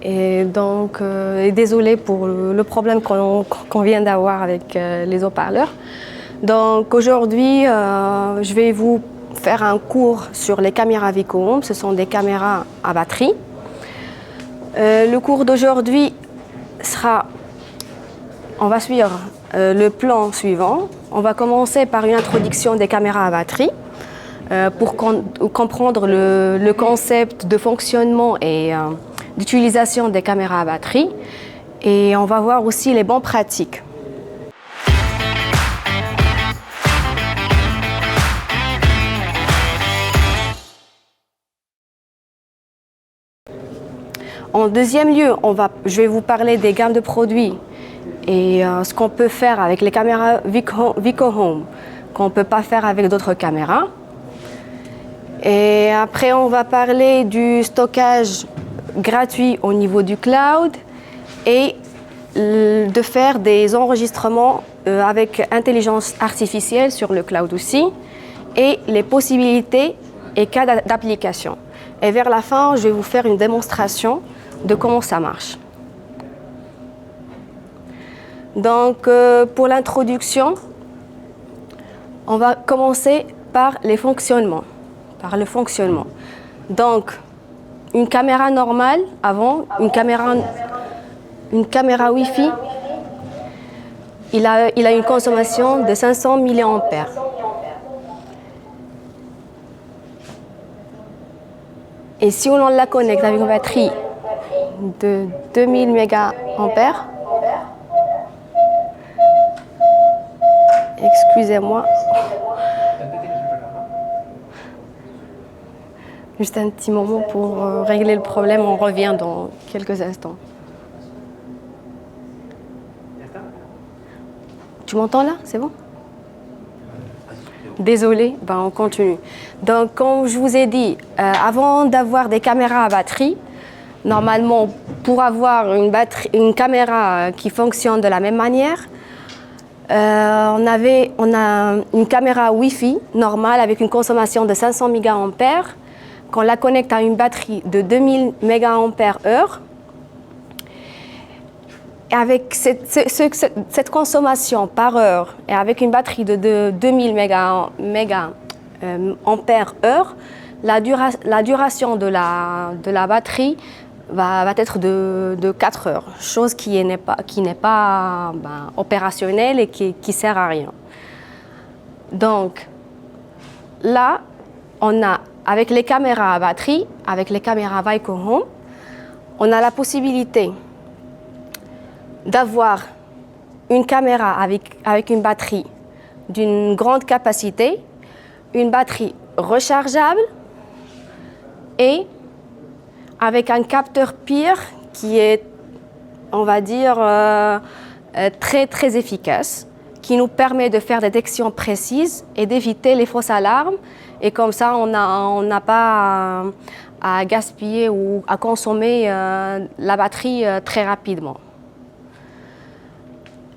Et donc, désolée pour le problème qu'on vient d'avoir avec les haut-parleurs. Donc aujourd'hui, je vais vous faire un cours sur les caméras VicoHome. Ce sont des caméras à batterie. Le cours d'aujourd'hui sera, on va suivre le plan suivant. On va commencer par une introduction des caméras à batterie pour comprendre le concept de fonctionnement et d'utilisation des caméras à batterie. Et on va voir aussi les bonnes pratiques. En deuxième lieu, je vais vous parler des gammes de produits et ce qu'on peut faire avec les caméras VicoHome qu'on ne peut pas faire avec d'autres caméras. Et après, on va parler du stockage gratuit au niveau du cloud et de faire des enregistrements avec intelligence artificielle sur le cloud aussi et les possibilités et cas d'application. Et vers la fin, je vais vous faire une démonstration de comment ça marche. Donc, pour l'introduction, on va commencer par le fonctionnement. Donc, une caméra normale, avant, une caméra Wi-Fi, il a une consommation de 500 mAh. Et si on la connecte avec une batterie de 2000 mAh, excusez-moi, juste un petit moment pour régler le problème, on revient dans quelques instants. Tu m'entends là? C'est bon? Désolée, on continue. Donc, comme je vous ai dit, avant d'avoir des caméras à batterie, normalement, pour avoir une caméra qui fonctionne de la même manière, on a une caméra Wi-Fi normale avec une consommation de 500 mAh qu'on la connecte à une batterie de 2000 mAh. Et avec cette consommation par heure et avec une batterie de 2000 mAh, la duration de la batterie va être de 4 heures, chose qui n'est pas opérationnelle et qui ne sert à rien. Donc là, avec les caméras à batterie, avec les caméras VicoHome, on a la possibilité d'avoir une caméra avec une batterie d'une grande capacité, une batterie rechargeable et avec un capteur PIR qui est, on va dire, très très efficace, qui nous permet de faire des détections précises et d'éviter les fausses alarmes. Et comme ça, on n'a pas à gaspiller ou à consommer la batterie très rapidement.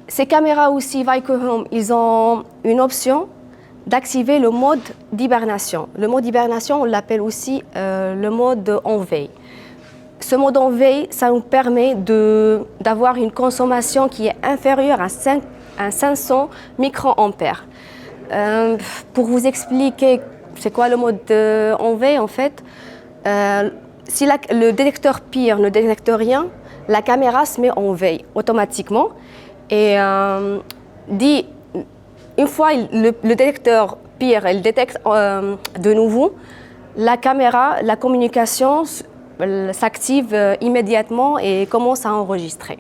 Ces caméras aussi VicoHome, ils ont une option d'activer le mode d'hibernation. Le mode d'hibernation, on l'appelle aussi le mode en veille. Ce mode en veille, ça nous permet d'avoir une consommation qui est inférieure à 500 microampères. Pour vous expliquer c'est quoi le mode en veille, en fait, si le détecteur PIR ne détecte rien, la caméra se met en veille automatiquement. Et une fois le détecteur PIR elle détecte de nouveau, la caméra, la communication s'active immédiatement et commence à enregistrer.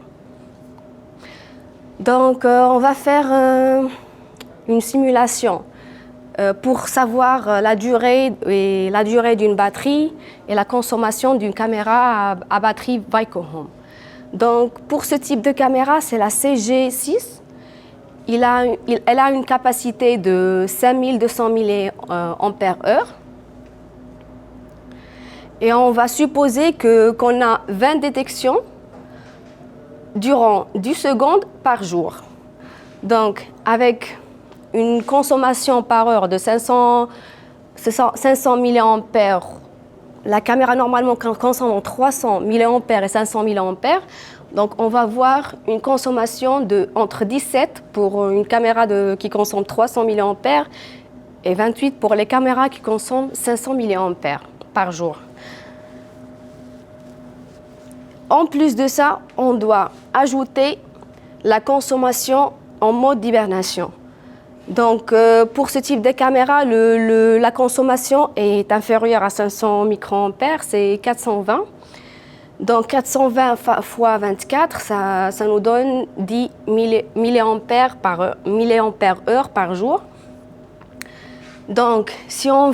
Donc on va faire une simulation pour savoir la durée d'une batterie et la consommation d'une caméra à batterie VicoHome. Donc, pour ce type de caméra, c'est la CG6. Elle a une capacité de 5200 mAh. Et on va supposer qu'on a 20 détections durant 10 secondes par jour. Donc, avec une consommation par heure de 500 mAh la caméra normalement consomme entre 300 mA et 500 mA. Donc on va voir une consommation de entre 17 pour une caméra qui consomme 300 mA et 28 pour les caméras qui consomment 500 mA par jour. En plus de ça, on doit ajouter la consommation en mode d'hibernation. Donc pour ce type de caméra, la consommation est inférieure à 500 microampères, c'est 420. Donc 420 fois 24, ça nous donne 10 milliampères heure par jour. Donc si on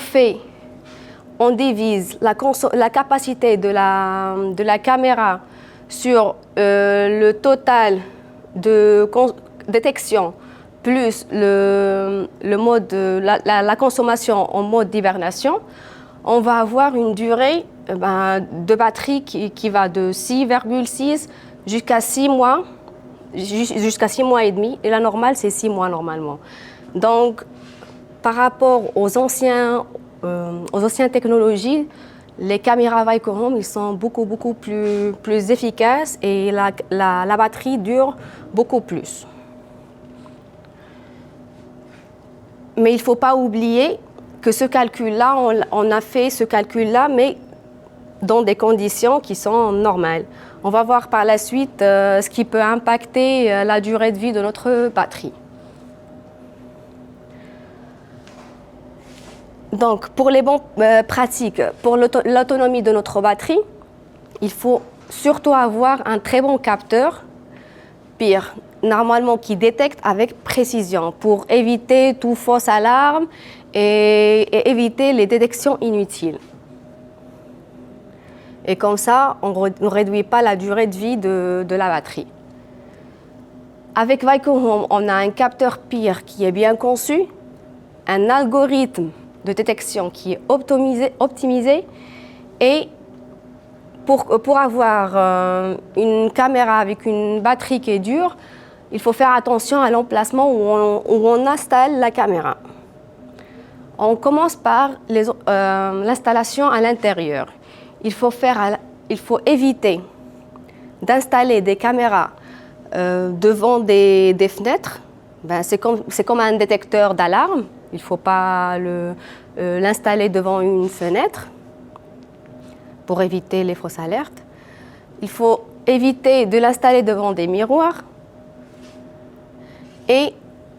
divise la capacité de la caméra sur le total de détection plus la consommation en mode d'hibernation, on va avoir une durée de batterie qui va de 6,6 jusqu'à 6 mois, jusqu'à 6 mois et demi. Et la normale, c'est 6 mois normalement. Donc, par rapport aux anciennes technologies, les caméras Vaicom, ils sont beaucoup plus efficaces et la batterie dure beaucoup plus. Mais il ne faut pas oublier que ce calcul-là, on a fait ce calcul-là, mais dans des conditions qui sont normales. On va voir par la suite ce qui peut impacter la durée de vie de notre batterie. Donc, pour les bonnes pratiques, pour l'autonomie de notre batterie, il faut surtout avoir un très bon capteur, pire, normalement qui détecte avec précision pour éviter toute fausse alarme et éviter les détections inutiles. Et comme ça, on ne réduit pas la durée de vie de la batterie. Avec Vaicom, on a un capteur PIR qui est bien conçu, un algorithme de détection qui est optimisé et pour avoir une caméra avec une batterie qui est dure, il faut faire attention à l'emplacement où on installe la caméra. On commence par l'installation à l'intérieur. Il faut éviter d'installer des caméras devant des fenêtres. C'est comme un détecteur d'alarme. Il ne faut pas l'installer devant une fenêtre pour éviter les fausses alertes. Il faut éviter de l'installer devant des miroirs et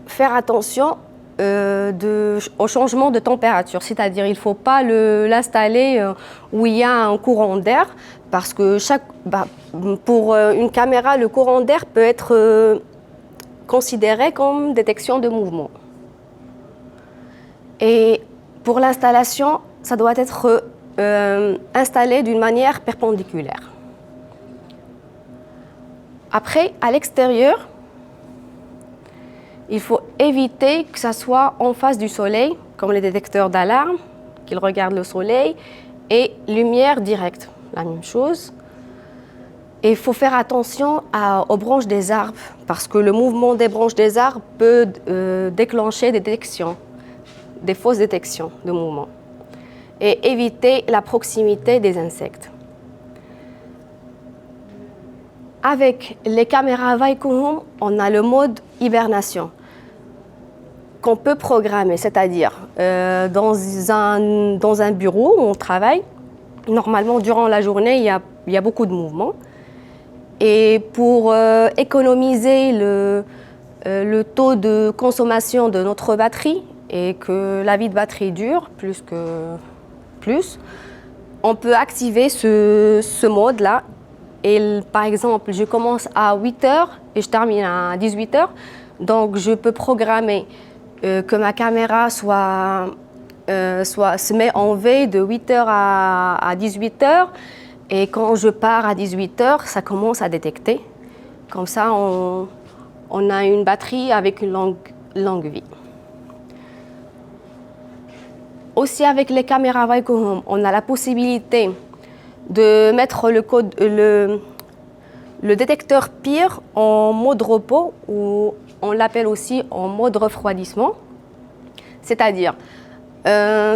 faire attention au changement de température. C'est-à-dire il ne faut pas l'installer où il y a un courant d'air parce que pour une caméra, le courant d'air peut être considéré comme détection de mouvement. Et pour l'installation, ça doit être installé d'une manière perpendiculaire. Après, à l'extérieur, il faut éviter que ça soit en face du soleil, comme les détecteurs d'alarme, qu'ils regardent le soleil, et lumière directe, la même chose. Et il faut faire attention aux branches des arbres, parce que le mouvement des branches des arbres peut déclencher des détections, des fausses détections de mouvement. Et éviter la proximité des insectes. Avec les caméras Vaicom, on a le mode hibernation qu'on peut programmer, c'est-à-dire dans un bureau où on travaille, normalement durant la journée, il y a beaucoup de mouvements. Et pour économiser le taux de consommation de notre batterie et que la vie de batterie dure plus, on peut activer ce mode-là. Et par exemple, je commence à 8h et je termine à 18h. Donc, je peux programmer que ma caméra se met en veille de 8h à 18h. Et quand je pars à 18h, ça commence à détecter. Comme ça, on a une batterie avec une longue vie. Aussi, avec les caméras Vaicom, on a la possibilité de mettre le détecteur PIR en mode repos, ou on l'appelle aussi en mode refroidissement. C'est-à-dire,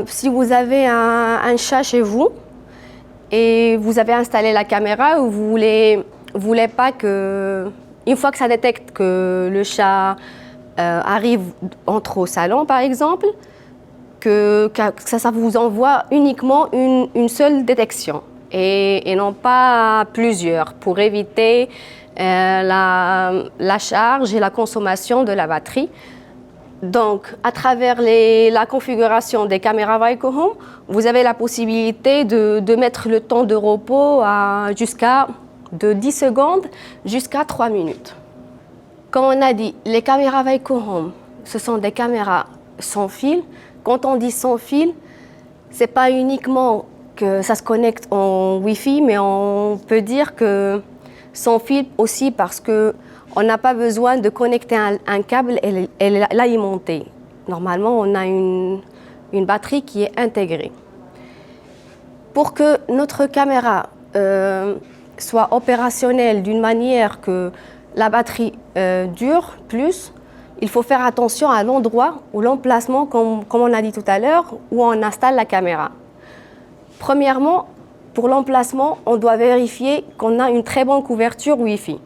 si vous avez un chat chez vous et vous avez installé la caméra, ou vous voulez pas que, une fois que ça détecte que le chat entre au salon par exemple, que ça vous envoie uniquement une seule détection et non pas plusieurs, pour éviter la charge et la consommation de la batterie. Donc, à travers la configuration des caméras Wyco Home, vous avez la possibilité de mettre le temps de repos de 10 secondes jusqu'à 3 minutes. Comme on a dit, les caméras Wyco Home, ce sont des caméras sans fil. Quand on dit sans fil, ce n'est pas uniquement que ça se connecte en Wi-Fi, mais on peut dire que sans fil aussi parce qu'on n'a pas besoin de connecter un câble et l'alimenter. Normalement, on a une batterie qui est intégrée. Pour que notre caméra soit opérationnelle d'une manière que la batterie dure plus, il faut faire attention à l'endroit ou l'emplacement, comme on a dit tout à l'heure, où on installe la caméra. Premièrement, pour l'emplacement, on doit vérifier qu'on a une très bonne couverture Wi-Fi.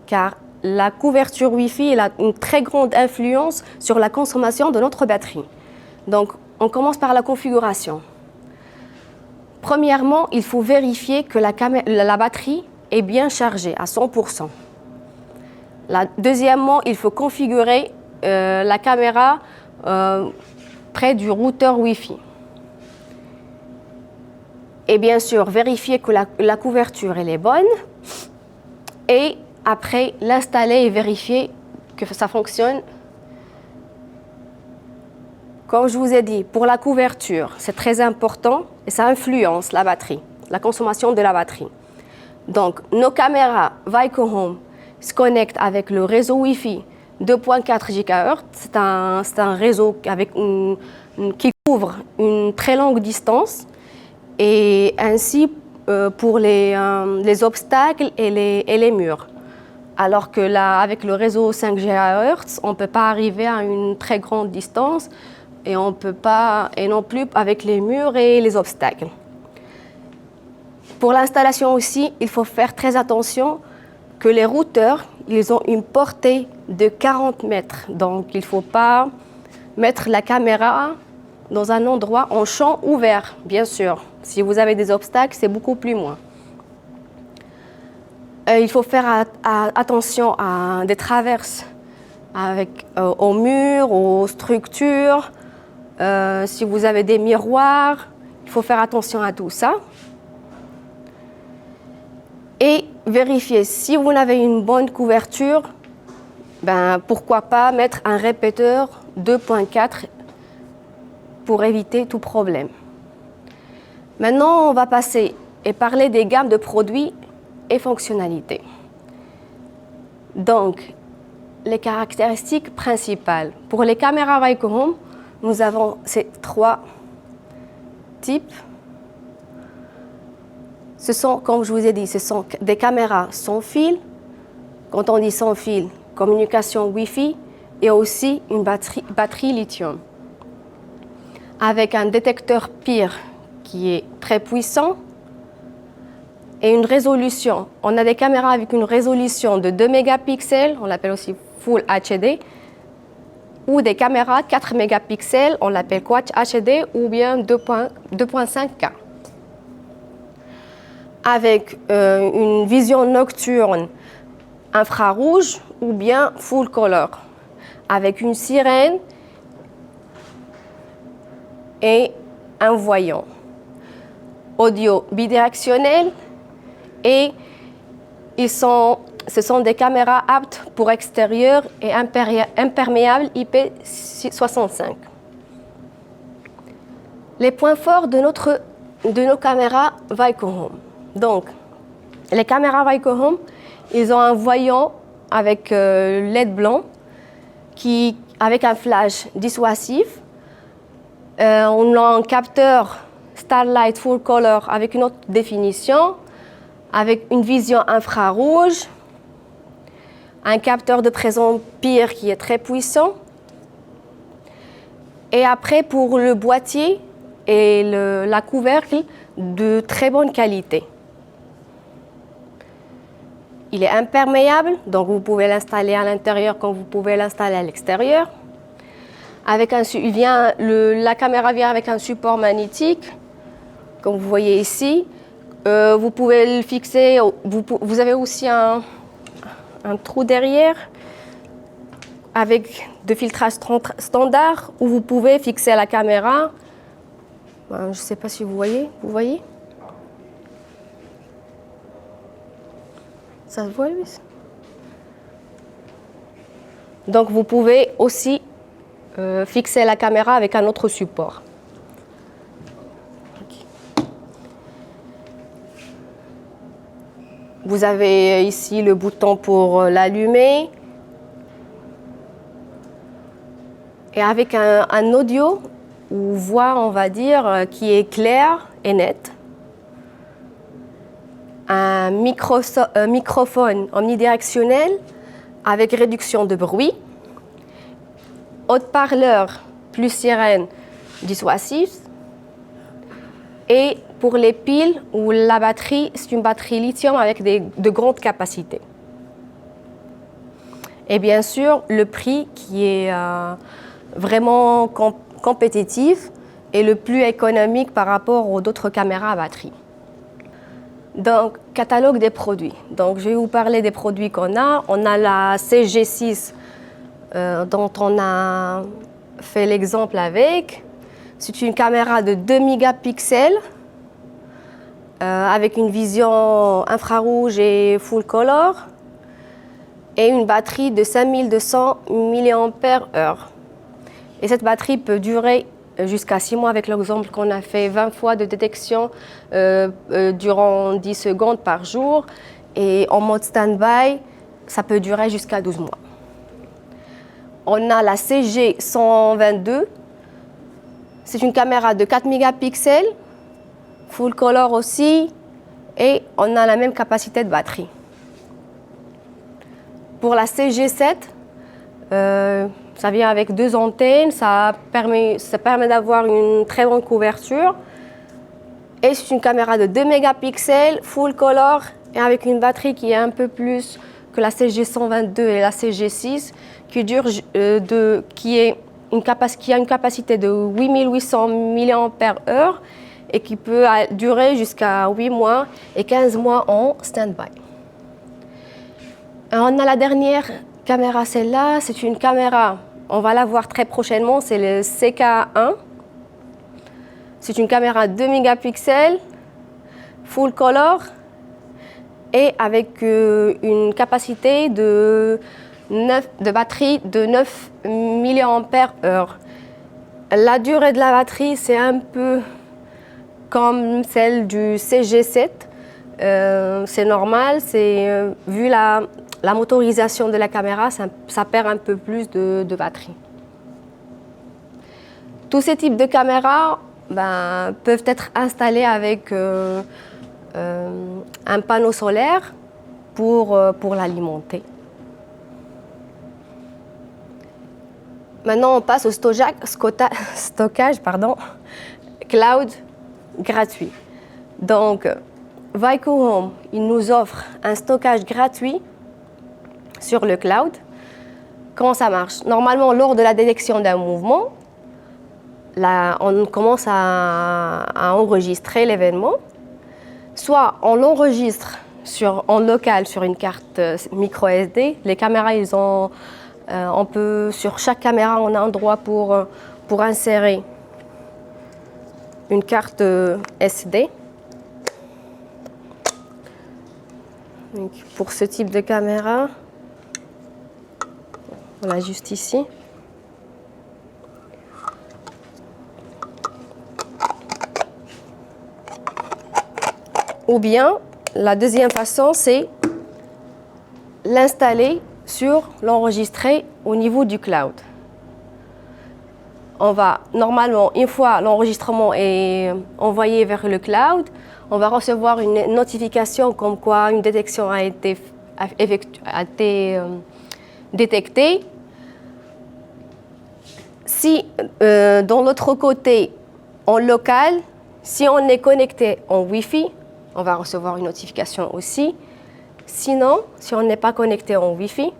Car la couverture Wi-Fi a une très grande influence sur la consommation de notre batterie. Donc, on commence par la configuration. Premièrement, il faut vérifier que la batterie est bien chargée à 100%. Deuxièmement, il faut configurer la caméra près du routeur Wi-Fi. Et bien sûr, vérifier que la couverture elle est bonne. Et après, l'installer et vérifier que ça fonctionne. Comme je vous ai dit, pour la couverture, c'est très important et ça influence la batterie, la consommation de la batterie. Donc, nos caméras Wyco Home se connectent avec le réseau Wi-Fi 2.4 GHz. C'est un réseau qui couvre une très longue distance. Et ainsi pour les obstacles et les murs. Alors que là, avec le réseau 5 GHz, on ne peut pas arriver à une très grande distance et on peut pas, et non plus avec les murs et les obstacles. Pour l'installation aussi, il faut faire très attention que les routeurs, ils ont une portée de 40 mètres. Donc il ne faut pas mettre la caméra dans un endroit en champ ouvert, bien sûr. Si vous avez des obstacles, c'est beaucoup plus moins. Il faut faire attention à des traverses aux murs, aux structures. Si vous avez des miroirs, il faut faire attention à tout ça. Et vérifier si vous avez une bonne couverture, pourquoi pas mettre un répéteur 2.4 pour éviter tout problème. Maintenant, on va passer et parler des gammes de produits et fonctionnalités. Donc, les caractéristiques principales. Pour les caméras Wyco Home, nous avons ces 3 types. Ce sont, comme je vous ai dit, ce sont des caméras sans fil. Quand on dit sans fil, communication Wi-Fi et aussi une batterie lithium. Avec un détecteur PIR qui est très puissant et une résolution. On a des caméras avec une résolution de 2 mégapixels, on l'appelle aussi Full HD, ou des caméras 4 mégapixels, on l'appelle Quad HD ou bien 2.5K. Avec une vision nocturne infrarouge ou bien full color, avec une sirène et un voyant. Audio bidirectionnel et ce sont des caméras aptes pour extérieur et imperméables IP65. Les points forts de nos caméras Wyco Home. Donc, les caméras Wyco Home, ils ont un voyant avec LED blanc avec un flash dissuasif. On a un capteur Starlight Full Color avec une autre définition, avec une vision infrarouge, un capteur de présence PIR qui est très puissant. Et après, pour le boîtier, et la couvercle de très bonne qualité. Il est imperméable, donc vous pouvez l'installer à l'intérieur comme vous pouvez l'installer à l'extérieur. La caméra vient avec un support magnétique, comme vous voyez ici. Vous pouvez le fixer, vous avez aussi un trou derrière avec de filtrage standard où vous pouvez fixer la caméra. Je ne sais pas si vous voyez. Ça se voit, lui? Donc vous pouvez aussi fixer la caméra avec un autre support. Vous avez ici le bouton pour l'allumer. Et avec un audio ou voix, on va dire, qui est clair et net. Un microphone omnidirectionnel avec réduction de bruit. Haut-parleur plus sirène dissuasif. Et pour les piles ou la batterie, c'est une batterie lithium avec de grandes capacités. Et bien sûr, le prix qui est vraiment compétitif et le plus économique par rapport aux autres caméras à batterie. Donc, catalogue des produits. Donc, je vais vous parler des produits qu'on a. On a la CG6 dont on a fait l'exemple avec. C'est une caméra de 2 mégapixels avec une vision infrarouge et full color et une batterie de 5200 mAh. Et cette batterie peut durer jusqu'à 6 mois avec l'exemple qu'on a fait 20 fois de détection durant 10 secondes par jour. Et en mode stand-by, ça peut durer jusqu'à 12 mois. On a la CG122. C'est une caméra de 4 mégapixels, full color aussi, et on a la même capacité de batterie. Pour la CG7, ça vient avec 2 antennes, ça permet d'avoir une très bonne couverture. Et c'est une caméra de 2 mégapixels, full color, et avec une batterie qui est un peu plus que la CG122 et la CG6, qui a une capacité de 8800 mAh et qui peut durer jusqu'à 8 mois et 15 mois en stand-by. On a la dernière caméra, celle-là, c'est une caméra, on va la voir très prochainement, c'est le CK1. C'est une caméra de 2 mégapixels, full color et avec une capacité de batterie de 9 mAh. La durée de la batterie, c'est un peu comme celle du CG7. C'est normal, vu la motorisation de la caméra, ça perd un peu plus de batterie. Tous ces types de caméras peuvent être installés avec un panneau solaire pour l'alimenter. Maintenant, on passe au stockage cloud gratuit. Donc, Vaiko Home, il nous offre un stockage gratuit sur le cloud. Comment ça marche? Normalement, lors de la détection d'un mouvement, on commence à enregistrer l'événement. Soit on l'enregistre en local sur une carte micro SD. Les caméras, sur chaque caméra, on a un endroit pour insérer une carte SD. Donc, pour ce type de caméra, voilà, juste ici. Ou bien, la deuxième façon, c'est l'enregistrer au niveau du cloud. Normalement, une fois l'enregistrement est envoyé vers le cloud, on va recevoir une notification comme quoi une détection a été détectée. Si, dans l'autre côté, En local, si on est connecté en Wi-Fi, on va recevoir une notification aussi. Sinon, si on n'est pas connecté en Wi-Fi,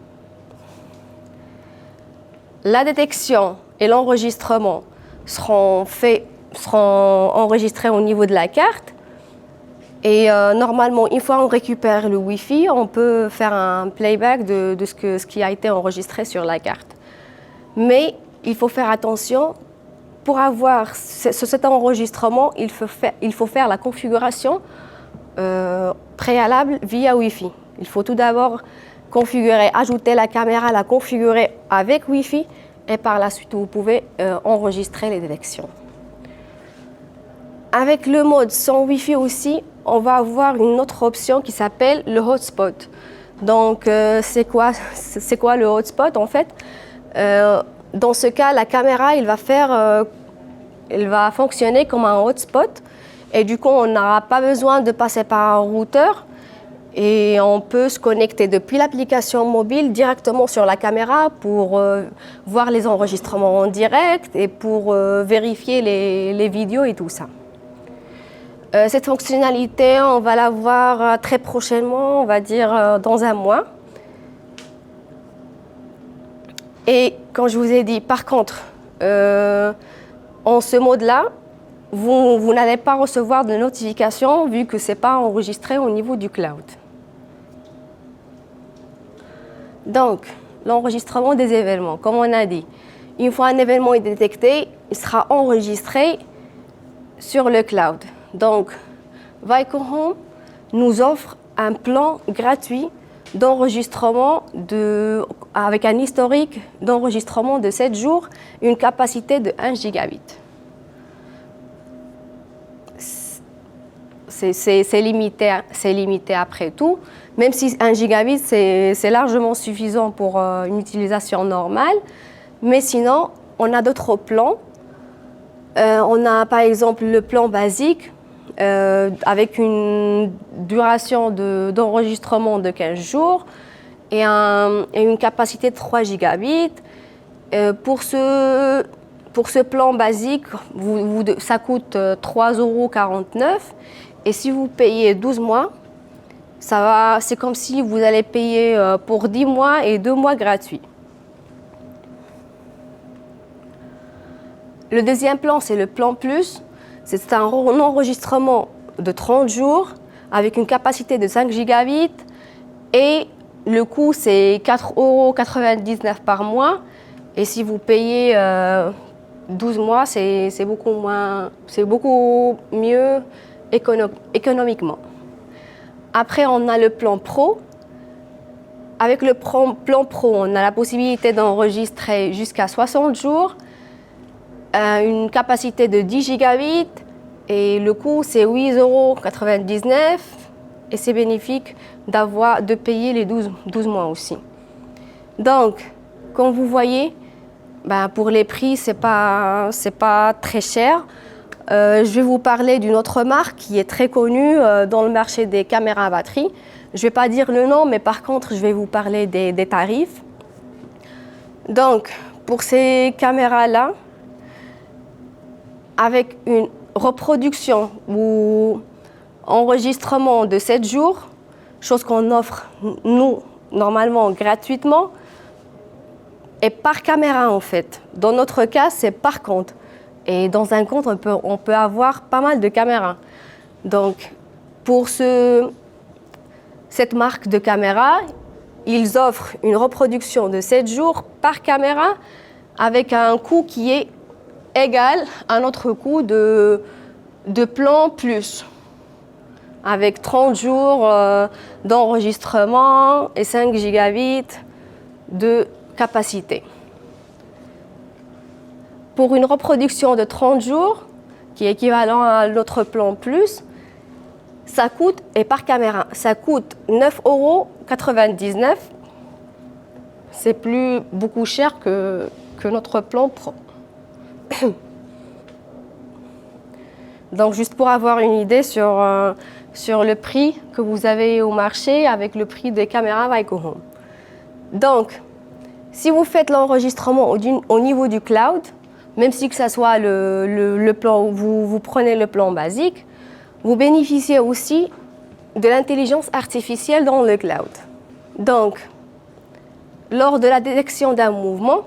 la détection et l'enregistrement seront enregistrés au niveau de la carte. Et normalement, une fois on récupère le Wi-Fi, on peut faire un playback de ce qui a été enregistré sur la carte. Mais il faut faire attention, pour avoir cet enregistrement, il faut faire la configuration préalable via Wi-Fi. Il faut tout d'abord configurer, ajouter la caméra, la configurer avec Wi-Fi et par la suite vous pouvez enregistrer les détections. Avec le mode sans Wi-Fi aussi, on va avoir une autre option qui s'appelle le hotspot. Donc c'est quoi le hotspot en fait? Dans ce cas, la caméra elle va fonctionner comme un hotspot et du coup on n'aura pas besoin de passer par un routeur et on peut se connecter depuis l'application mobile directement sur la caméra pour voir les enregistrements en direct et pour vérifier les vidéos et tout ça. Cette fonctionnalité, on va la voir très prochainement, on va dire dans un mois. Et comme je vous ai dit, par contre, en ce mode-là, vous n'allez pas recevoir de notification vu que ce n'est pas enregistré au niveau du cloud. Donc, l'enregistrement des événements, comme on a dit, une fois un événement est détecté, il sera enregistré sur le cloud. Donc, Vicor Home nous offre un plan gratuit d'enregistrement avec un historique d'enregistrement de 7 jours, une capacité de 1 gigabit. C'est limité après tout, même si 1 gigabit c'est largement suffisant pour une utilisation normale, mais sinon on a d'autres plans. On a par exemple le plan basique avec une duration d'enregistrement de 15 jours et une capacité de 3 gigabits. Pour ce plan basique, ça coûte 3,49 € et si vous payez 12 mois, c'est comme si vous allez payer pour 10 mois et 2 mois gratuits. Le deuxième plan, c'est le plan Plus. C'est un enregistrement de 30 jours avec une capacité de 5 gigabits et le coût, c'est 4,99 € par mois. Et si vous payez 12 mois, c'est beaucoup mieux économiquement. Après, on a le plan Pro. Avec le plan Pro, on a la possibilité d'enregistrer jusqu'à 60 jours. Une capacité de 10 gigabits et le coût c'est 8,99 € et c'est bénéfique de payer les 12 mois aussi. Donc, comme vous voyez, pour les prix, c'est pas très cher. Je vais vous parler d'une autre marque qui est très connue dans le marché des caméras à batterie. Je ne vais pas dire le nom, mais par contre, je vais vous parler des tarifs. Donc, pour ces caméras-là, avec une reproduction ou enregistrement de 7 jours, chose qu'on offre, nous, normalement, gratuitement, et par caméra, en fait. Dans notre cas, c'est par compte. Et dans un compte, on peut avoir pas mal de caméras. Donc, pour cette marque de caméra, ils offrent une reproduction de 7 jours par caméra avec un coût qui est égal à notre coût de plan Plus, avec 30 jours d'enregistrement et 5 gigabits de capacité. Pour une reproduction de 30 jours, qui est équivalent à notre plan Plus, ça coûte, et par caméra, ça coûte 9,99 €. C'est beaucoup cher que notre plan Pro. Donc, juste pour avoir une idée sur le prix que vous avez au marché avec le prix des caméras Vicor Home. Donc, si vous faites l'enregistrement au niveau du cloud, même si que ça soit le plan, vous prenez le plan basique, vous bénéficiez aussi de l'intelligence artificielle dans le cloud. Donc, lors de la détection d'un mouvement,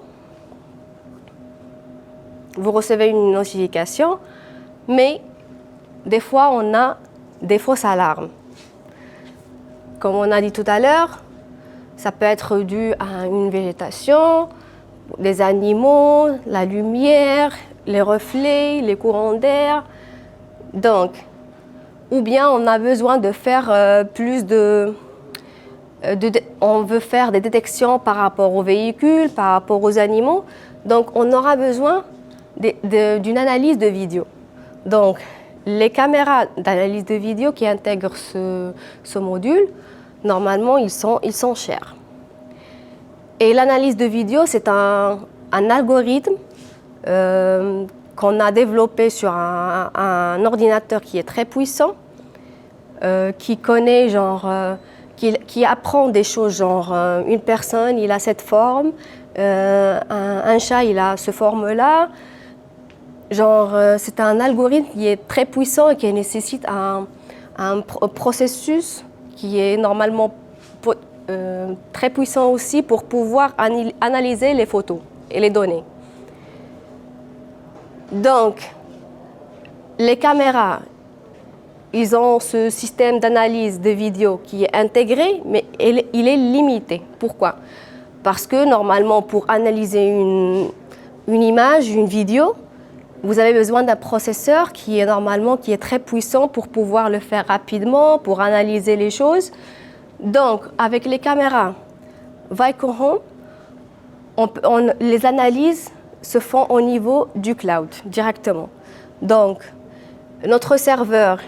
vous recevez une notification, mais des fois, on a des fausses alarmes. Comme on a dit tout à l'heure, ça peut être dû à une végétation, des animaux, la lumière, les reflets, les courants d'air. Donc, ou bien on a besoin de faire on veut faire des détections par rapport aux véhicules, par rapport aux animaux. Donc, on aura besoin d'une analyse de vidéo. Donc, les caméras d'analyse de vidéo qui intègrent ce module, normalement, ils sont chers. Et l'analyse de vidéo, c'est un algorithme qu'on a développé sur un ordinateur qui est très puissant, qui connaît, qui apprend des choses, genre une personne, il a cette forme, un chat, il a cette forme-là. C'est un algorithme qui est très puissant et qui nécessite un processus qui est normalement très puissant aussi pour pouvoir analyser les photos et les données. Donc, les caméras, ils ont ce système d'analyse de vidéo qui est intégré, mais il est limité. Pourquoi? Parce que normalement, pour analyser une image, une vidéo, vous avez besoin d'un processeur qui est très puissant pour pouvoir le faire rapidement, pour analyser les choses. Donc, avec les caméras Vicon Home, les analyses se font au niveau du cloud directement. Donc, notre serveur,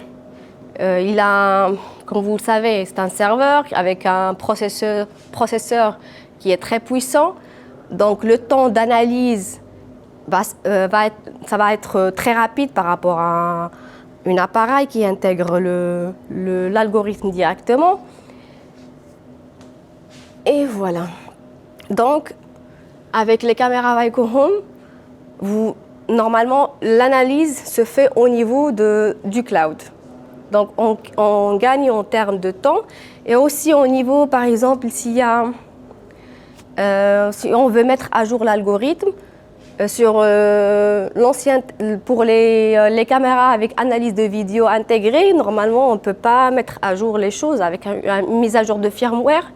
comme vous le savez, c'est un serveur avec un processeur qui est très puissant. Donc, le temps d'analyse ça va être très rapide par rapport à un appareil qui intègre l'algorithme directement. Et voilà. Donc, avec les caméras Vicon Home, normalement, l'analyse se fait au niveau du cloud. Donc, on gagne en termes de temps. Et aussi au niveau, par exemple, si on veut mettre à jour l'algorithme, pour les caméras avec analyse de vidéo intégrée, normalement, on ne peut pas mettre à jour les choses avec une mise à jour de firmware.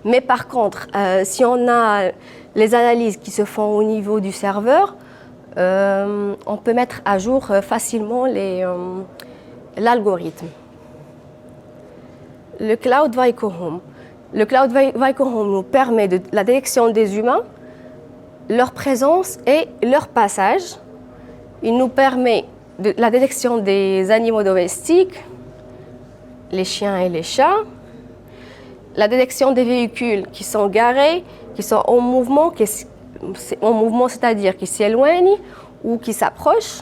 Mais par contre, si on a les analyses qui se font au niveau du serveur, on peut mettre à jour facilement l'algorithme. Le cloud Vicon Home. Le cloud Vicon Home nous permet de la détection des humains, leur présence et leur passage. Il nous permet de la détection des animaux domestiques, les chiens et les chats, la détection des véhicules qui sont garés, qui sont en mouvement, c'est-à-dire qui s'éloignent ou qui s'approchent,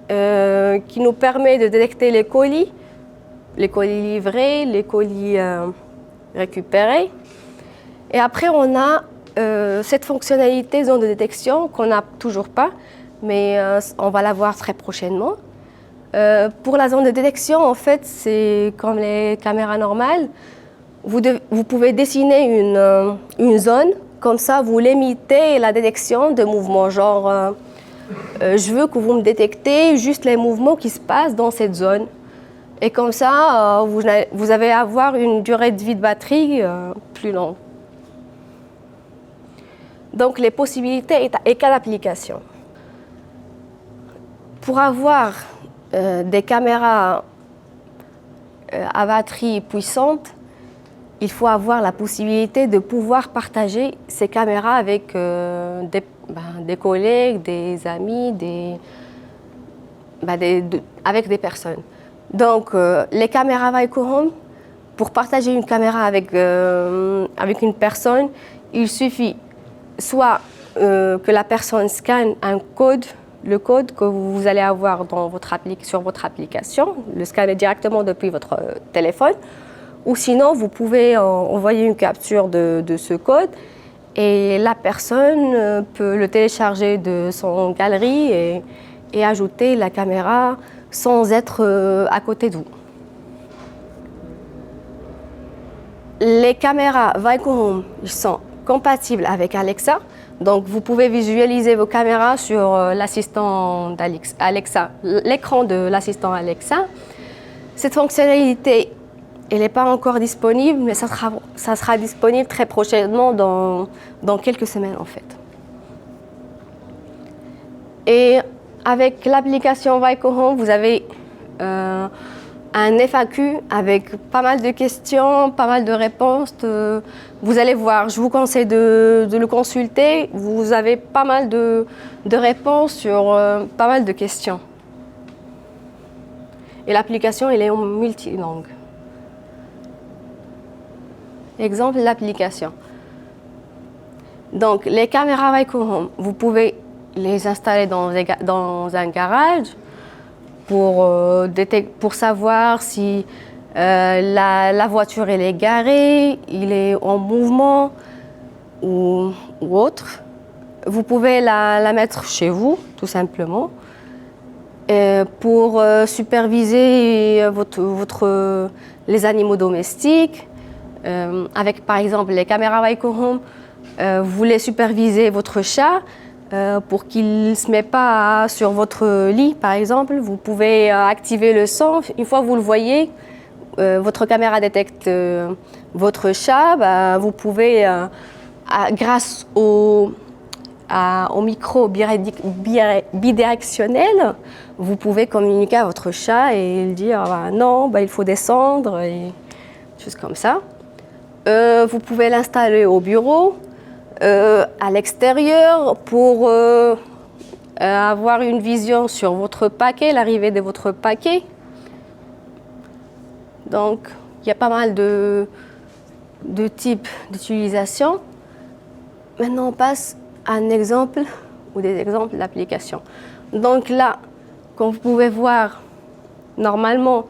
qui nous permet de détecter les colis livrés, les colis récupérés. Et après, on a cette fonctionnalité zone de détection qu'on n'a toujours pas, mais on va la voir très prochainement. Pour la zone de détection, en fait, c'est comme les caméras normales. Vous pouvez dessiner une zone, comme ça vous limitez la détection de mouvements. Genre, je veux que vous me détectez juste les mouvements qui se passent dans cette zone. Et comme ça, vous allez avoir une durée de vie de batterie plus longue. Donc, les possibilités et cas d'application. Pour avoir des caméras à batterie puissante, il faut avoir la possibilité de pouvoir partager ces caméras avec des collègues, des amis, avec des personnes. Donc, les caméras Vicon Home, pour partager une caméra avec une personne, il suffit soit que la personne scanne le code que vous allez avoir sur votre application, le scanner directement depuis votre téléphone, ou sinon vous pouvez envoyer une capture de ce code Et la personne peut le télécharger de son galerie et ajouter la caméra sans être à côté de vous. Les caméras Vaiko Home sont compatibles avec Alexa. Donc, vous pouvez visualiser vos caméras sur l'assistant Alexa, l'écran de l'assistant Alexa. Cette fonctionnalité, elle n'est pas encore disponible, mais ça sera disponible très prochainement dans quelques semaines en fait. Et avec l'application Vaiko Home, vous avez un FAQ avec pas mal de questions, pas mal de réponses. Vous allez voir, je vous conseille de le consulter. Vous avez pas mal de réponses sur pas mal de questions. Et l'application, elle est en multilangue. Exemple de l'application. Donc, les caméras Vaiko Home, vous pouvez les installer dans un garage pour savoir si la voiture elle est garée, il est en mouvement ou autre. Vous pouvez la mettre chez vous, tout simplement, pour superviser les animaux domestiques. Avec par exemple les caméras Vaiko Home, vous voulez superviser votre chat pour qu'il ne se mette pas sur votre lit par exemple. Vous pouvez activer le son. Une fois que vous le voyez, votre caméra détecte votre chat. Vous pouvez, grâce au micro bidirectionnel, vous pouvez communiquer à votre chat et lui dire non, il faut descendre et choses comme ça. Vous pouvez l'installer au bureau, à l'extérieur pour avoir une vision sur votre paquet, l'arrivée de votre paquet. Donc, il y a pas mal de types d'utilisation. Maintenant, on passe à un exemple ou des exemples d'applications. Donc là, comme vous pouvez voir, normalement,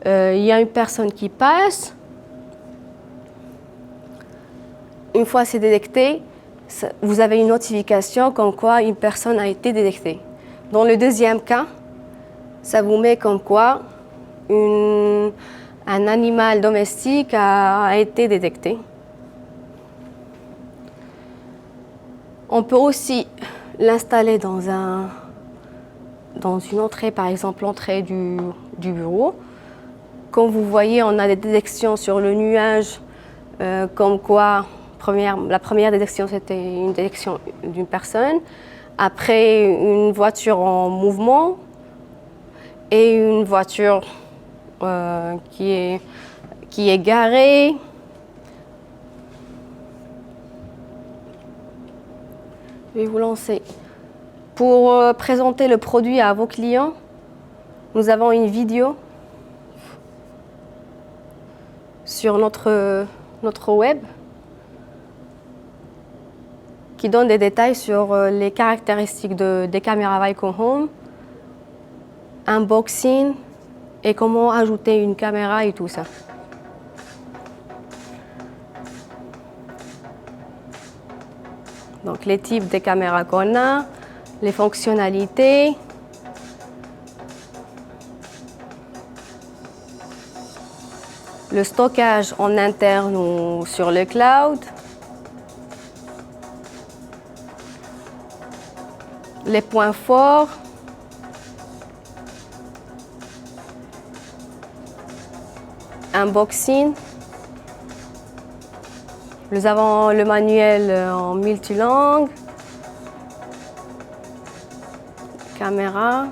il y a une personne qui passe. Une fois c'est détecté, vous avez une notification comme quoi une personne a été détectée. Dans le deuxième cas, ça vous met comme quoi un animal domestique a été détecté. On peut aussi l'installer dans une entrée, par exemple l'entrée du bureau. Comme vous voyez, on a des détections sur le nuage, comme quoi la première détection, c'était une détection d'une personne. Après, une voiture en mouvement et une voiture qui est garée. Je vais vous lancer. Pour présenter le produit à vos clients, nous avons une vidéo sur notre web qui donne des détails sur les caractéristiques des caméras Vaiko Home, unboxing et comment ajouter une caméra et tout ça. Donc les types de caméras qu'on a, les fonctionnalités. Le stockage en interne ou sur le cloud. Les points forts. Unboxing. Nous avons le manuel en multilangue. Caméra.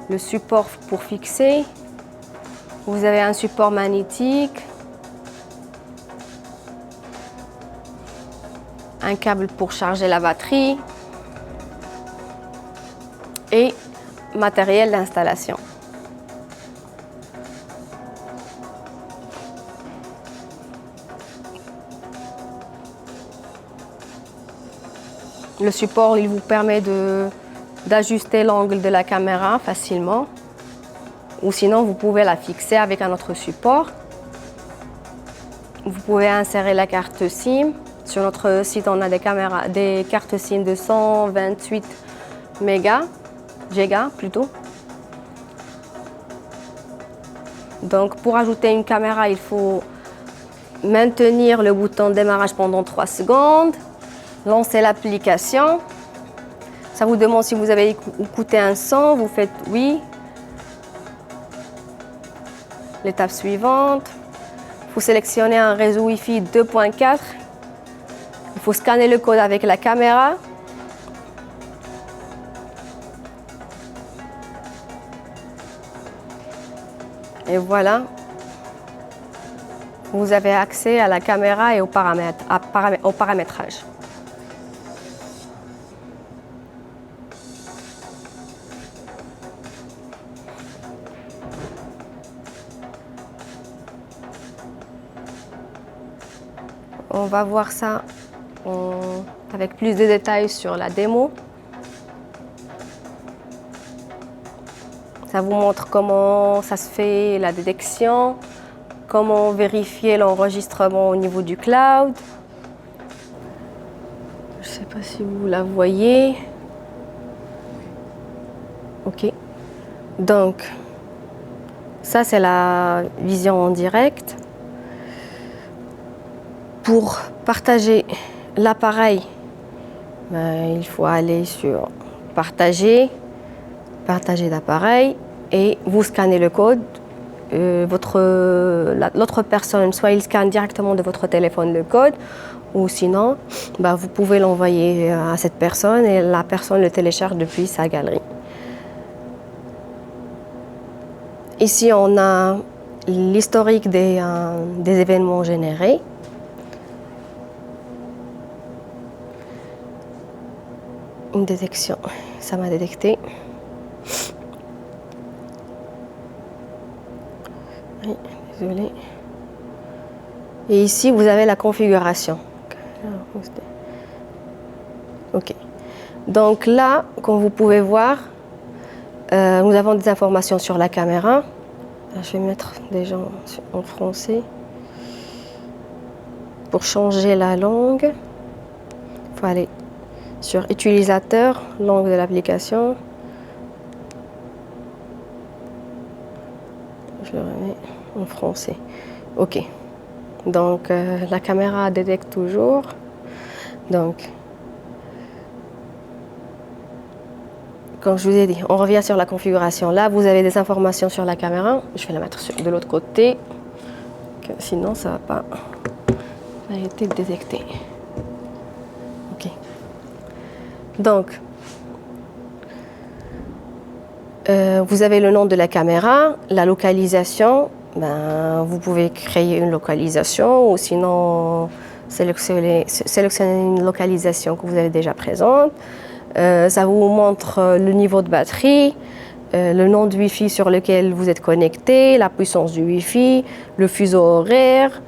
Le support pour fixer. Vous avez un support magnétique. Un câble pour charger la batterie. Et matériel d'installation. Le support, il vous permet d'ajuster l'angle de la caméra facilement. ou sinon vous pouvez la fixer avec un autre support. Vous pouvez insérer la carte SIM. Sur notre site, on a des cartes SIM de 128 gigas plutôt. Donc pour ajouter une caméra, il faut maintenir le bouton de démarrage pendant 3 secondes, lancer l'application. Ça vous demande si vous avez écouté un son, vous faites oui. L'étape suivante, il faut sélectionner un réseau Wi-Fi 2.4. Il faut scanner le code avec la caméra. Et voilà, vous avez accès à la caméra et au paramétrage. On va voir ça avec plus de détails sur la démo. Ça vous montre comment ça se fait la détection, comment vérifier l'enregistrement au niveau du cloud. Je ne sais pas si vous la voyez. Ok. Donc, ça c'est la vision en direct. Pour partager l'appareil, il faut aller sur partager l'appareil et vous scannez le code. L'autre personne, soit il scanne directement de votre téléphone le code, ou sinon vous pouvez l'envoyer à cette personne et la personne le télécharge depuis sa galerie. Ici on a l'historique des événements générés. Une détection, ça m'a détecté. Oui, désolé. Et ici, vous avez la configuration. Ok. Donc là, comme vous pouvez voir, nous avons des informations sur la caméra. Là, je vais mettre des gens en français. Pour changer la langue, il faut aller sur utilisateur, langue de l'application. Je le remets en français. Ok. Donc la caméra détecte toujours. Donc, comme je vous ai dit, on revient sur la configuration. Là, vous avez des informations sur la caméra. Je vais la mettre de l'autre côté, sinon ça ne va pas arrêter de détecter. Ok. Donc, vous avez le nom de la caméra, la localisation. Vous pouvez créer une localisation ou sinon sélectionner une localisation que vous avez déjà présente. Ça vous montre le niveau de batterie, le nom du Wi-Fi sur lequel vous êtes connecté, la puissance du Wi-Fi, le fuseau horaire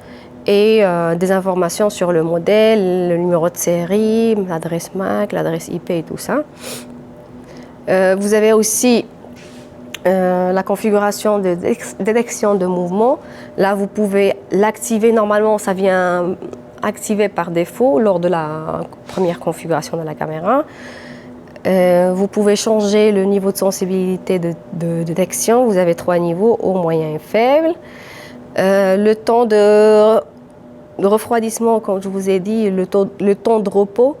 et des informations sur le modèle, le numéro de série, l'adresse MAC, l'adresse IP et tout ça. Vous avez aussi la configuration de détection de mouvement. Là, vous pouvez l'activer. Normalement, ça vient activé par défaut lors de la première configuration de la caméra. Vous pouvez changer le niveau de sensibilité de détection. Vous avez 3 niveaux, haut, moyen et faible. Le temps de refroidissement, comme je vous ai dit, le temps de repos,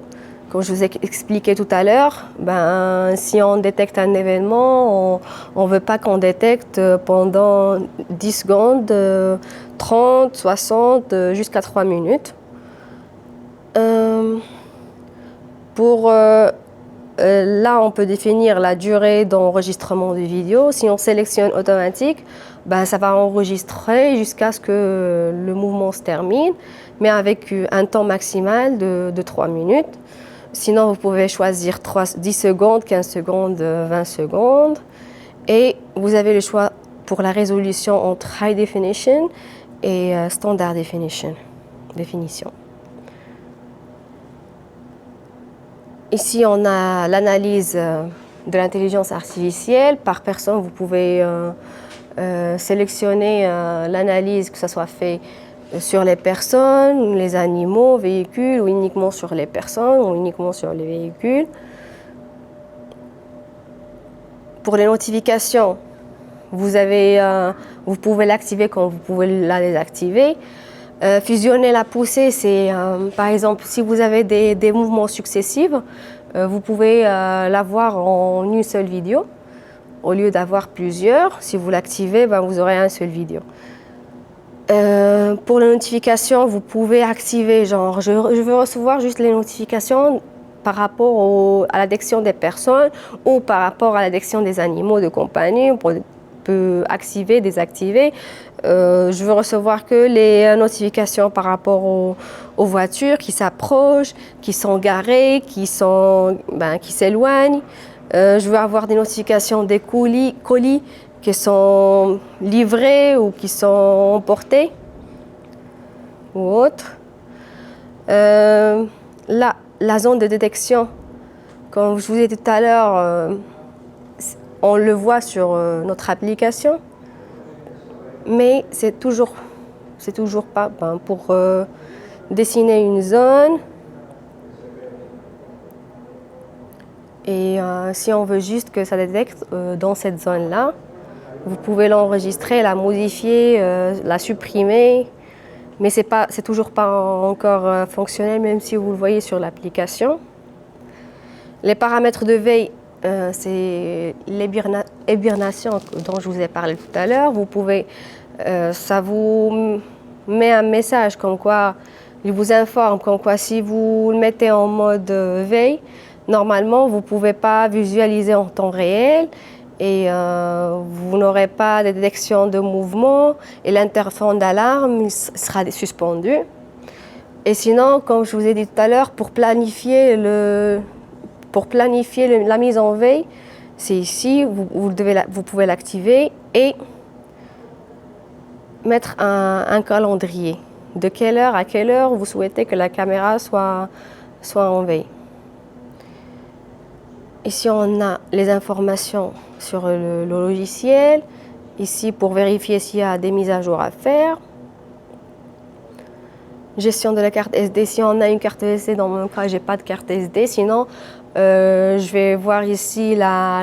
comme je vous ai expliqué tout à l'heure, si on détecte un événement, on ne veut pas qu'on détecte pendant 10 secondes, 30, 60, jusqu'à 3 minutes. Là, on peut définir la durée d'enregistrement de vidéo. Si on sélectionne automatique, ça va enregistrer jusqu'à ce que le mouvement se termine, mais avec un temps maximal de 3 minutes. Sinon, vous pouvez choisir 10 secondes, 15 secondes, 20 secondes. Et vous avez le choix pour la résolution entre High Definition et Standard Definition. Ici, on a l'analyse de l'intelligence artificielle. Par personne, vous pouvez sélectionner l'analyse, que ce soit fait sur les personnes, les animaux, véhicules, ou uniquement sur les personnes, ou uniquement sur les véhicules. Pour les notifications, vous pouvez l'activer quand vous pouvez la désactiver. Fusionner la poussée, c'est par exemple si vous avez des mouvements successifs, vous pouvez l'avoir en une seule vidéo au lieu d'avoir plusieurs. Si vous l'activez, vous aurez un seul vidéo. Pour les notifications, vous pouvez activer genre je veux recevoir juste les notifications par rapport à l'addiction des personnes ou par rapport à l'addiction des animaux de compagnie. On peut activer, désactiver. Je veux recevoir que les notifications par rapport aux voitures qui s'approchent, qui sont garées, qui s'éloignent. Je veux avoir des notifications des colis qui sont livrés ou qui sont emportés ou autres. La zone de détection, comme je vous ai dit tout à l'heure, on le voit sur notre application, mais c'est toujours pas pour dessiner une zone. Et si on veut juste que ça détecte dans cette zone-là, vous pouvez l'enregistrer, la modifier, la supprimer, mais c'est toujours pas encore fonctionnel, même si vous le voyez sur l'application. Les paramètres de veille, c'est l'hibernation dont je vous ai parlé tout à l'heure. Ça vous met un message comme quoi, il vous informe comme quoi si vous le mettez en mode veille, normalement vous ne pouvez pas visualiser en temps réel et vous n'aurez pas de détection de mouvement et l'interphone d'alarme sera suspendu. Et sinon, comme je vous ai dit tout à l'heure, pour planifier la mise en veille, c'est ici, vous pouvez l'activer et mettre un calendrier. De quelle heure à quelle heure vous souhaitez que la caméra soit en veille. Ici, on a les informations sur le logiciel. Ici, pour vérifier s'il y a des mises à jour à faire. Gestion de la carte SD. Si on a une carte SD, dans mon cas, je n'ai pas de carte SD. Sinon, je vais voir ici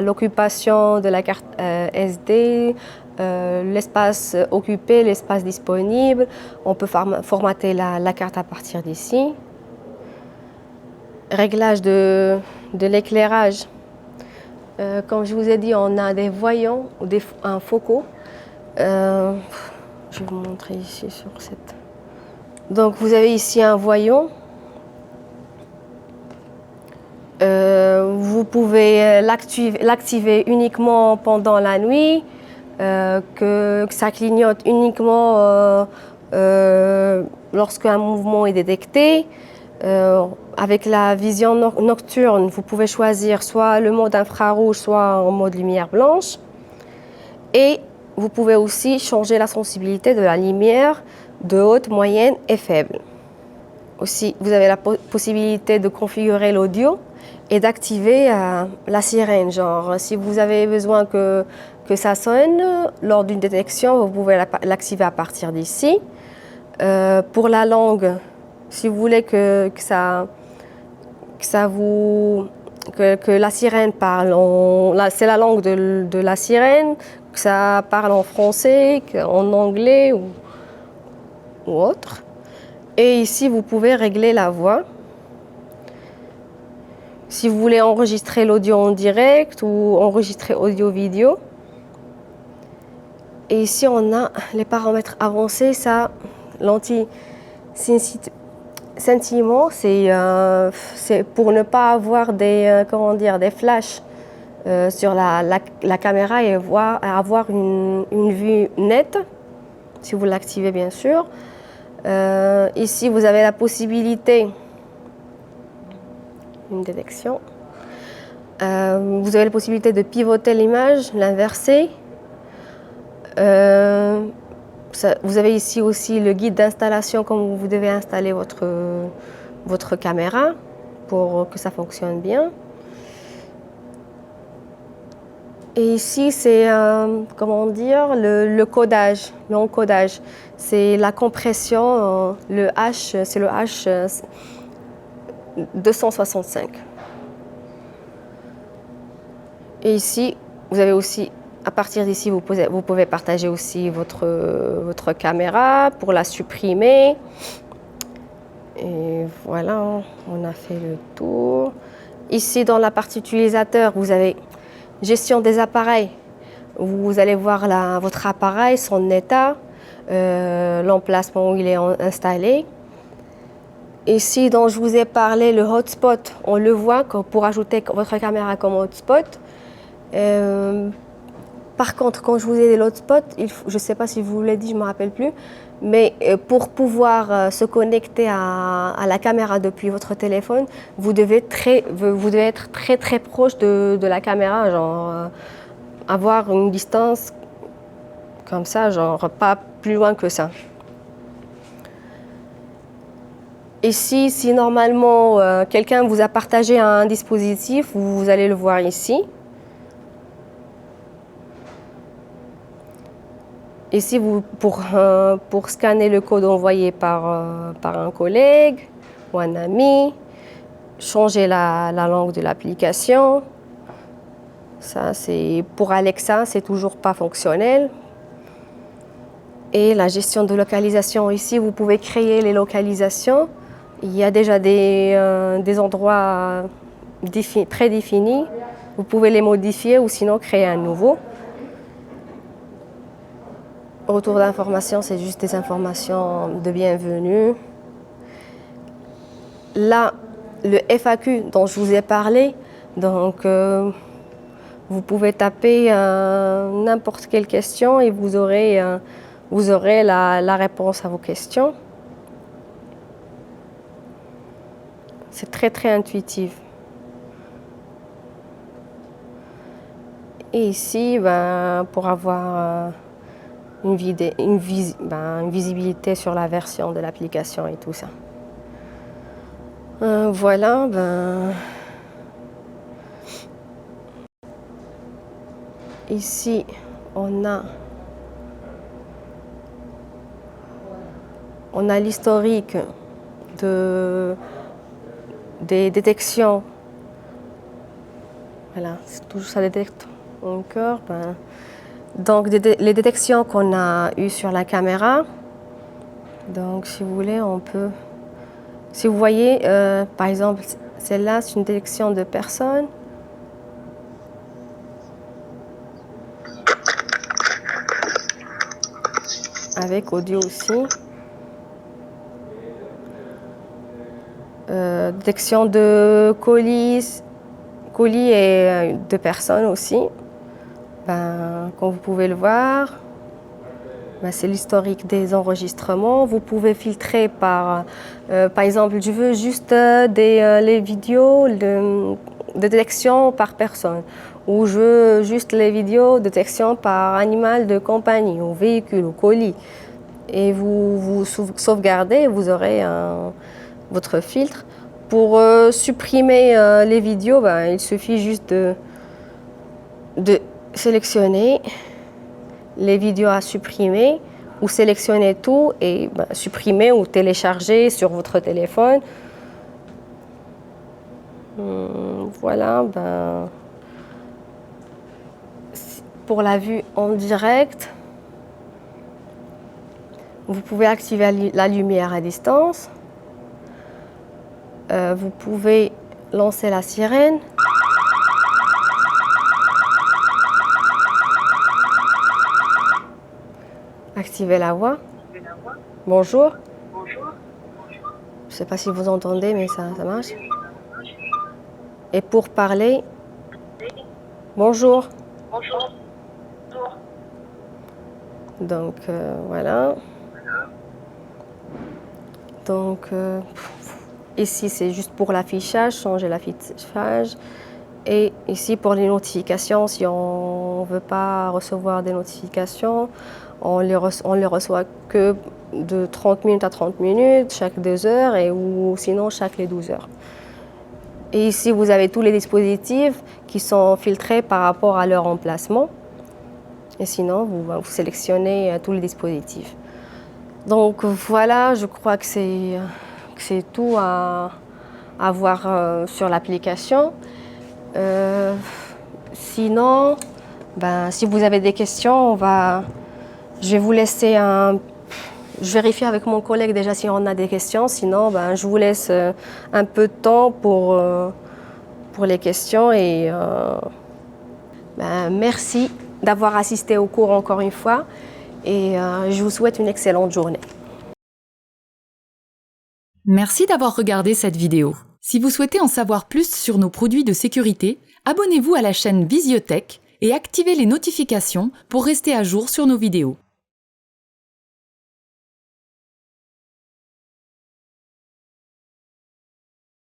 l'occupation de la carte SD, l'espace occupé, l'espace disponible. On peut formater la carte à partir d'ici. Réglage de l'éclairage. Comme je vous ai dit, on a des voyants ou un focus. Je vais vous montrer ici sur cette. Donc vous avez ici un voyant. Vous pouvez l'activer uniquement pendant la nuit, que ça clignote uniquement lorsqu'un mouvement est détecté. Avec la vision nocturne, vous pouvez choisir soit le mode infrarouge, soit en mode lumière blanche. Et vous pouvez aussi changer la sensibilité de la lumière de haute, moyenne et faible. Aussi, vous avez la possibilité de configurer l'audio et d'activer la sirène. Genre, si vous avez besoin que ça sonne lors d'une détection, vous pouvez l'activer à partir d'ici. Pour la langue, si vous voulez que la sirène parle, c'est la langue de la sirène, que ça parle en français, en anglais ou autre. Et ici, vous pouvez régler la voix. Si vous voulez enregistrer l'audio en direct ou enregistrer audio-vidéo. Et ici, on a les paramètres avancés. Ça, l'anti-scintillement, c'est pour ne pas avoir des flashs sur la caméra et avoir une vue nette, si vous l'activez bien sûr. Ici, vous avez la possibilité, une détection, vous avez la possibilité de pivoter l'image, l'inverser. Vous avez ici aussi le guide d'installation, comme vous devez installer votre caméra pour que ça fonctionne bien. Et ici, c'est, comment dire, le codage, l'encodage. C'est la compression, le H, c'est le H 265. Et ici, vous avez aussi, à partir d'ici, vous pouvez partager aussi votre caméra pour la supprimer. Et voilà, on a fait le tour. Ici, dans la partie utilisateur, vous avez gestion des appareils. Vous allez voir votre appareil, son état, l'emplacement où il est installé. Ici, dont je vous ai parlé, le hotspot, on le voit pour ajouter votre caméra comme hotspot. Par contre, quand je vous ai dit l'hotspot, je ne sais pas si je vous l'ai dit, je ne me rappelle plus, mais pour pouvoir se connecter à la caméra depuis votre téléphone, vous devez être très très proche de la caméra, genre avoir une distance comme ça, genre pas plus loin que ça. Ici, si normalement quelqu'un vous a partagé un dispositif, vous allez le voir ici. Ici, pour scanner le code envoyé par un collègue ou un ami, changer la langue de l'application. Ça, c'est pour Alexa, c'est toujours pas fonctionnel. Et la gestion de localisation, ici, vous pouvez créer les localisations. Il y a déjà des endroits très définis. Vous pouvez les modifier ou sinon créer un nouveau. Retour d'information, c'est juste des informations de bienvenue. Là, le FAQ dont je vous ai parlé, donc vous pouvez taper n'importe quelle question et vous aurez la réponse à vos questions. C'est très très intuitif. Et ici, pour avoir une visibilité sur la version de l'application et tout ça. Voilà, ici on a l'historique des détections. Voilà, toujours ça détecte encore. Donc les détections qu'on a eues sur la caméra. Donc si vous voulez, on peut. Si vous voyez, par exemple, celle-là, c'est une détection de personnes. Avec audio aussi. Détection de colis et de personnes aussi. Comme vous pouvez le voir, c'est l'historique des enregistrements. Vous pouvez filtrer par exemple, je veux juste les vidéos de détection par personne, ou je veux juste les vidéos de détection par animal de compagnie, ou véhicule, ou colis. Et vous sauvegardez, vous aurez votre filtre. Pour supprimer les vidéos, il suffit juste de sélectionner les vidéos à supprimer ou sélectionner tout et supprimer ou télécharger sur votre téléphone. Voilà. Pour la vue en direct, vous pouvez activer la lumière à distance. Vous pouvez lancer la sirène. Activer la voix. Bonjour. Je ne sais pas si vous entendez, mais ça marche. Et pour parler, bonjour. Donc voilà. Donc ici c'est juste pour l'affichage, changer l'affichage. Et ici pour les notifications, si on ne veut pas recevoir des notifications, on les reçoit que de 30 minutes à 30 minutes, chaque 2 heures, ou sinon chaque les 12 heures. Et ici, vous avez tous les dispositifs qui sont filtrés par rapport à leur emplacement. Et sinon, vous sélectionnez tous les dispositifs. Donc voilà, je crois que c'est tout à voir sur l'application. Sinon, si vous avez des questions, je vais vous laisser je vérifie avec mon collègue déjà si on a des questions. Sinon, je vous laisse un peu de temps pour les questions. Et merci d'avoir assisté au cours encore une fois. Et je vous souhaite une excellente journée. Merci d'avoir regardé cette vidéo. Si vous souhaitez en savoir plus sur nos produits de sécurité, abonnez-vous à la chaîne Visiotech et activez les notifications pour rester à jour sur nos vidéos.